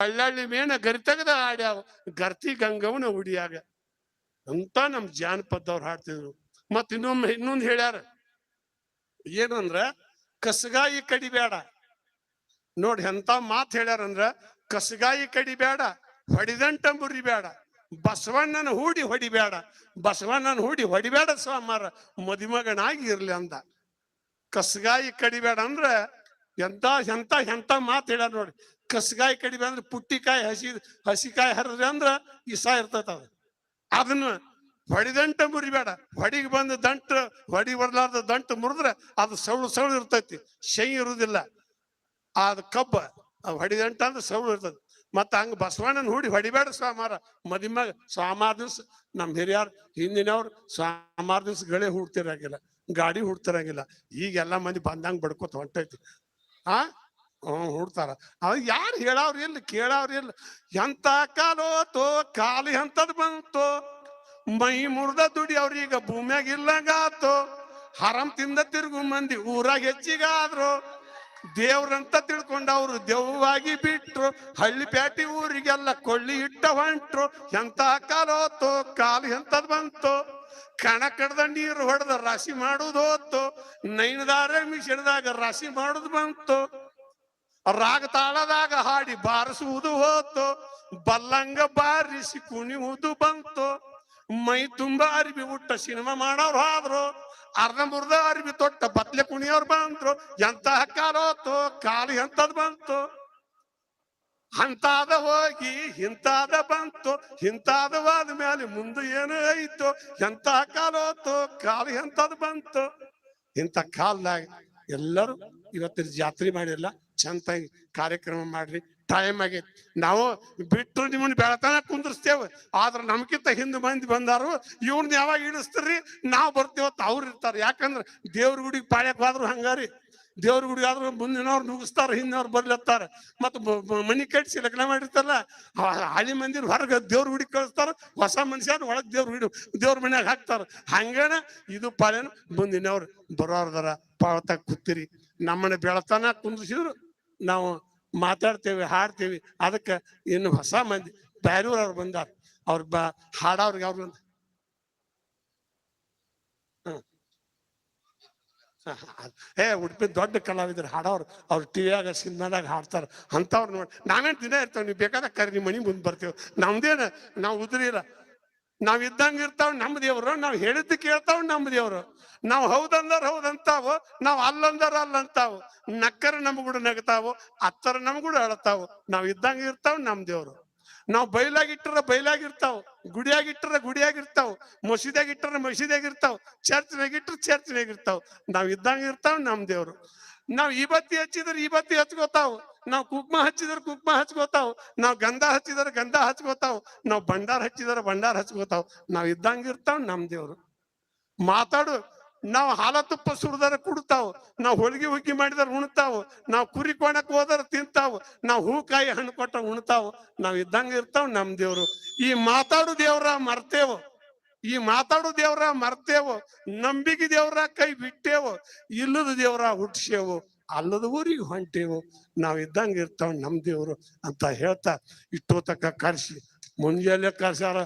ಹಳ್ಳಳ್ಳಿ ಮೇನ ಗರಿ ತೆಗದ ಹಾಡ್ಯಾವ ಗರ್ತಿ ಗಂಗವನ ಉಡಿಯಾಗ ಅಂತ ನಮ್ ಜಾನಪದವ್ರು ಹಾಡ್ತಿದ್ರು. ಮತ್ ಇನ್ನೊಂದ್ ಹೇಳ್ಯಾರ ಏನಂದ್ರ ಕಸಗಾಯಿ ಕಡಿಬೇಡ. ನೋಡಿ ಎಂತ ಮಾತ್ ಹೇಳ್ಯಾರಂದ್ರ ಕಸಗಾಯಿ ಕಡಿಬೇಡ, ಹೊಡಿದಂಟ ಮುರಿಬೇಡ, ಬಸವಣ್ಣನ ಹೂಡಿ ಹೊಡಿಬೇಡ, ಬಸವಣ್ಣನ ಹೂಡಿ ಹೊಡಿಬೇಡ ಸ್ವಾಮಾರ ಮದುಮಗನಾಗಿ ಇರ್ಲಿ ಅಂದ. ಕಸಗಾಯಿ ಕಡಿಬೇಡ ಅಂದ್ರ ಎಂತ ಎಂತ ಎಂತ ಮಾತ್ ಹೇಳ್ಯಾರ ನೋಡಿ. ಕಸಗಾಯಿ ಕಡಿಬೇಡ ಅಂದ್ರೆ ಪುಟ್ಟಿಕಾಯಿ ಹಸಿಕಾಯಿ ಹರಿದ್ರೆ ಅಂದ್ರ ಇಸ ಇರ್ತದ ಅದನ್ನ ಹೊಡಿದಂಟ ಮುರಿಬೇಡ. ಹೊಡಿಗೆ ಬಂದ ದಂಟ ಹೊಡಿ ಬರ್ಲಾರ್ದ ದಂಟ ಮುರಿದ್ರೆ ಅದು ಸೌಳು ಇರ್ತೈತಿ, ಶೈ ಇರುದಿಲ್ಲ. ಅದ್ ಕಬ್ಬ ಹೊಡಿದಂಟ ಅಂದ್ರೆ ಸೌಳು ಇರ್ತದ. ಮತ್ತ ಹಂಗ ಬಸವಣ್ಣನ ಹೂಡಿ ಹೊಡಿಬೇಡ ಸ್ವಾಮಾರ ಮದಿಮಗ. ಸ್ವಾಮಾರ ದಿವ್ಸ ನಮ್ ಹಿರಿಯರ್ ಹಿಂದಿನವ್ರು ಸ್ವಾಮಾರ ದಿವ್ಸ ಗಳೆ ಹುಡ್ತಿರಂಗಿಲ್ಲ, ಗಾಡಿ ಹುಡ್ತಿರಂಗಿಲ್ಲ. ಈಗೆಲ್ಲಾ ಮಂದಿ ಬಂದಂಗ ಬಡ್ಕೋತ ಹೊಂಟೈತಿ. ಹುಡ್ತಾರ. ಅವ್ ಯಾರು ಹೇಳವ್ರ ಇಲ್ಲ, ಕೇಳವ್ರ ಇಲ್ಲ. ಎಂತ ಕಾಲೋತೋ ಕಾಲಿ ಎಂತದ್ ಬಂತು, ಮೈ ಮುರ್ದ ದುಡಿ ಅವ್ರೀಗ ಭೂಮ್ಯಾಗ ಇಲ್ಲಂಗಾತು. ಹರಂ ತಿಂದ ತಿರುಗು ಮಂದಿ ಊರಾಗ ಹೆಚ್ಚಿಗಾದ್ರು, ದೇವ್ರಂತ ತಿಳ್ಕೊಂಡವ್ರು ದೆವ್ವಾಗಿ ಬಿಟ್ರು. ಹಳ್ಳಿ ಪ್ಯಾಟಿ ಊರಿಗೆಲ್ಲ ಕೊಳ್ಳಿ ಇಟ್ಟ ಹೊಂಟ್ರು. ಎಂತ ಕಾಲೋತು ಕಾಲು ಎಂತದ್ ಬಂತು, ಕಣ ಕಡ್ದ ನೀರು ಹೊಡೆದ ರಾಶಿ ಮಾಡುದು ಹೋತು. ನೈನದಾರ ಮಿಷನ್ದಾಗ ರಾಶಿ ಮಾಡುದು ಬಂತು. ರಾಗ ತಾಳದಾಗ ಹಾಡಿ ಬಾರಿಸುವುದು ಹೋತು. ಬಲ್ಲಂಗ ಬಾರಿಸಿ ಕುಣಿಯುವುದು ಬಂತು. ಮೈ ತುಂಬಾ ಅರಿವಿ ಉಟ್ಟ ಸಿನಿಮಾ ಮಾಡೋರು ಆದ್ರು, ಅರ್ಧ ಮುರ್ದ ಅರಿವಿ ತೊಟ್ಟ ಬತ್ಲೆ ಕುಣಿಯೋರು ಬಂದ್ರು. ಎಂತಹ ಕಾಲೋತು ಕಾಲು ಎಂತದ್ ಬಂತು, ಅಂತಾದ ಹೋಗಿ ಇಂತಾದ ಬಂತು. ಇಂತಾದವಾದ ಮೇಲೆ ಮುಂದೆ ಏನು ಐತು, ಎಂತಹ ಕಾಲೋತು ಕಾಲು ಎಂತದ್ ಬಂತು. ಇಂಥ ಕಾಲದಾಗ ಎಲ್ಲರೂ ಇವತ್ತಿನ ಜಾತ್ರೆ ಮಾಡಿಲ್ಲ, ಚಂದಾಗಿ ಕಾರ್ಯಕ್ರಮ ಮಾಡ್ರಿ. ಟೈಮ್ ಆಗೈತಿ. ನಾವು ಬಿಟ್ಟು ನಿಮ್ಮನ್ನ ಬೆಳತನ ಕುಂದ್ರಸ್ತೇವೆ, ಆದ್ರ ನಮ್ಕಿಂತ ಹಿಂದ್ ಮಂದಿ ಬಂದಾರು. ಇವ್ನ ಯಾವಾಗ ಇಳಿಸ್ತೀರಿ, ನಾವ್ ಬರ್ತೀವತ್ತ ಅವ್ರು ಇರ್ತಾರ. ಯಾಕಂದ್ರ ದೇವ್ರ ಗುಡಿಗೆ ಪಾಳ್ಯಕ್ ಹೋದ್ರು ಹಂಗಾರಿ, ದೇವ್ರ ಗುಡಿಗೆ ಆದ್ರೂ ಮುಂದಿನವ್ರು ನುಗ್ಗಿಸ್ತಾರ, ಹಿಂದಿನವ್ರು ಬರ್ಲತ್ತಾರ. ಮತ್ ಮನಿ ಕಟ್ಸಿ ಲಗ್ನ ಮಾಡಿರ್ತಾರಲ್ಲ, ಹಳಿ ಮಂದಿನ ಹೊರಗ ದೇವ್ರ ಗುಡಿಗೆ ಕಳಿಸ್ತಾರ, ಹೊಸ ಮನುಷ್ಯ ಒಳಗ್ ದೇವ್ರ ಮನ್ಯಾಗ ಹಾಕ್ತಾರ. ಹಂಗನ ಇದು ಪಾಳ್ಯನ ಮುಂದಿನವ್ರು ಬರೋರ್ದಾರ. ಪಾಳ್ತಾಗ ಕೂತಿರಿ, ನಮ್ಮನ್ನ ಬೆಳತನ ಕುಂದ್ರಿಸಿದ್ರು ನಾವು ಮಾತಾಡ್ತೇವೆ, ಹಾಡ್ತೇವಿ. ಅದಕ್ಕೆ ಇನ್ನು ಹೊಸ ಮಂದಿ ಬ್ಯಾರೂರವ್ರು ಬಂದಾರ, ಅವ್ರ ಹಾಡವ್ರಿಗೆ ಅವ್ರ ಉಡುಪಿ ದೊಡ್ಡ ಕಲಾವಿದ್ರು ಹಾಡೋರು, ಅವ್ರು ಟಿವಿಯಾಗ ಸಿನಿಮಾದಾಗ ಹಾಡ್ತಾರ. ಅಂತವ್ರು ನೋಡಿ ನಾವೇನ್ ದಿನ ಇರ್ತೇವೆ, ನೀವು ಬೇಕಾದಾಗ ಕರಿ ನಿಮ್ಮ ಮನಿ ಮುಂದೆ ಬರ್ತೇವೆ. ನಮ್ದೇನ ನಾವು ಉದ್ರಿಲ್ಲ, ನಾವ್ ಇದ್ದಂಗ ಇರ್ತಾವ ನಮ್ಮ ದೇವ್ರು, ನಾವ್ ಹೇಳಿದ್ದು ಕೇಳ್ತಾವ್ ನಮ್ಮ ದೇವ್ರು. ನಾವ್ ಹೌದಂದಾರ ಹೌದಂತಾವು, ನಾವ್ ಅಲ್ಲಂದಾರ ಅಲ್ಲಂತಾವು. ನಕ್ಕರ ನಮ್ಗೂಡ ನಗತಾವು, ಅತ್ತರ ನಮ್ಗೂಡ ಅಳತಾವು. ನಾವ್ ಇದ್ದಂಗ ಇರ್ತಾವ್ ನಮ್ ದೇವ್ರು. ನಾವ್ ಬೈಲಾಗಿಟ್ಟರ ಬೈಲಾಗಿರ್ತಾವ, ಗುಡಿಯಾಗಿಟ್ಟರ ಗುಡಿಯಾಗಿರ್ತಾವ, ಮಸೀದಿಯಾಗಿಟ್ಟರ ಮಸೀದಿಯಾಗಿರ್ತಾವ, ಚರ್ಚ್ನಾಗಿಟ್ರ ಚರ್ಚ್ನಾಗಿರ್ತಾವ. ನಾವ್ ಇದ್ದಂಗ ಇರ್ತಾವ್ ನಮ್ ದೇವ್ರು. ನಾವ್ ಈ ಬತ್ತಿ ಹಚ್ಚಿದ್ರ ಈ ಬತ್ತಿ ಹಚ್ಕೋತಾವ್, ನಾವ್ ಕುಕ್ಮ ಹಚ್ಚಿದ್ರ ಕುಕ್ಮ ಹಚ್ಕೋತಾವ್, ನಾವ್ ಗಂಧ ಹಚ್ಚಿದ್ರ ಗಂಧ ಹಚ್ಕೋತಾವ್, ನಾವ್ ಭಂಡಾರ ಹಚ್ಚಿದ್ರ ಭಂಡಾರ ಹಚ್ಕೋತಾವ್. ನಾವ್ ಇದ್ದಂಗ ಇರ್ತಾವ್ ನಮ್ ದೇವ್ರು. ಮಾತಾಡು, ನಾವ್ ಹಾಲ ತುಪ್ಪ ಸುರಿದಾರ ಕುಡ್ತಾವ್, ನಾವ್ ಹೋಳಿಗೆ ಹುಗ್ಗಿ ಮಾಡಿದಾರ ಉಣ್ತಾವ್, ನಾವ್ ಕುರಿ ಕೋಣಕ್ ಹೋದಾರ ತಿಂತಾವ್, ನಾವ್ ಹೂಕಾಯಿ ಹಣ್ಣು ಕೊಟ್ಟ ಉಣ್ತಾವ್. ನಾವ್ ಇದ್ದಂಗ ಇರ್ತಾವ್ ನಮ್ ದೇವ್ರು. ಈ ಮಾತಾಡು ದೇವ್ರ ಮರ್ತೇವು, ಈ ಮಾತಾಡು ದೇವ್ರ ಮರ್ತೇವು, ನಂಬಿಕೆ ದೇವ್ರ ಕೈ ಬಿಟ್ಟೇವು, ಇಲ್ಲದ ದೇವ್ರ ಹುಟ್ಸೇವು, ಅಲ್ಲದ ಊರಿಗೆ ಹೊಂಟೇವು. ನಾವ್ ಇದ್ದಂಗ ಇರ್ತಾವ್ ನಮ್ ದೇವ್ರು ಅಂತ ಹೇಳ್ತಾ ಇಷ್ಟೊತ್ತಕ್ಕ ಕರ್ಸಿ ಮುಂಜಾನೆ ಕರ್ಸ್ಯಾರ.